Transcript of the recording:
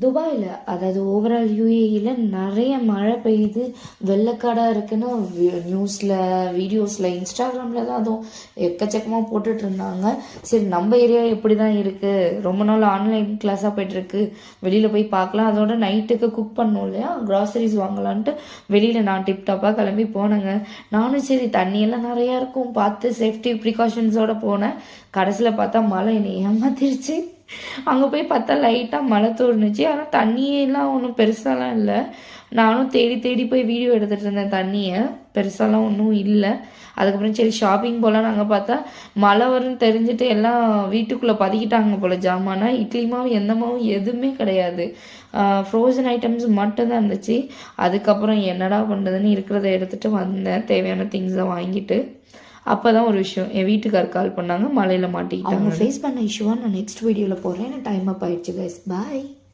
துபாயில் அதாவது ஓவரால் யூஏஇயில் நிறைய மழை பெய்யுது, வெள்ளக்காடாக இருக்குன்னு நியூஸில், வீடியோஸில், இன்ஸ்டாகிராமில் தான் அதுவும் எக்கச்சக்கமாக போட்டுட்டு இருந்தாங்க. சரி, நம்ம ஏரியா எப்படி தான் இருக்குது, ரொம்ப நாள் ஆன்லைன் கிளாஸாக போய்ட்டுருக்கு, வெளியில் போய் பார்க்கலாம். அதோட நைட்டுக்கு குக் பண்ணோம் இல்லையா, க்ராசரிஸ் வாங்கலான்ட்டு வெளியில் நான் டிப்டாப்பாக கிளம்பி போனேங்க. நானும் சரி தண்ணியெல்லாம் நிறையா இருக்கும் பார்த்து சேஃப்டி ப்ரிகாஷன்ஸோடு போனேன். கடைசியில் பார்த்தா மழை என்னை ஏமாத்திருச்சு. அங்கே போய் பார்த்தா லைட்டாக மழை தோணுச்சு. ஆனால் தண்ணியெல்லாம் ஒன்றும் பெருசாலாம் இல்லை. நானும் தேடி தேடி போய் வீடியோ எடுத்துகிட்டு இருந்தேன். தண்ணியை பெருசாலாம் ஒன்றும் இல்லை. அதுக்கப்புறம் சரி ஷாப்பிங் போகலான்னு அங்கே பார்த்தா மழை வரும்னு தெரிஞ்சுட்டு எல்லாம் வீட்டுக்குள்ளே பதுக்கிட்டாங்க போல் ஜாமானா. இட்லி மாவு எந்த மாவும் எதுவுமே கிடையாது, ஃப்ரோசன் ஐட்டம்ஸ் மட்டும்தான் இருந்துச்சு. அதுக்கப்புறம் என்னடா பண்ணுறதுன்னு இருக்கிறத எடுத்துகிட்டு வந்தேன், தேவையான திங்ஸை வாங்கிட்டு. அப்போ தான் ஒரு விஷயம், என் வீட்டுக்கார் கால் பண்ணாங்க, மழையில் மாட்டிக்கிட்டாங்க. அவங்க ஃபேஸ் பண்ண இஷ்யூவாக நான் நெக்ஸ்ட் வீடியோவில் போடுறேன். எனக்கு டைம் அப் ஆயிடுச்சு கைஸ், பாய்.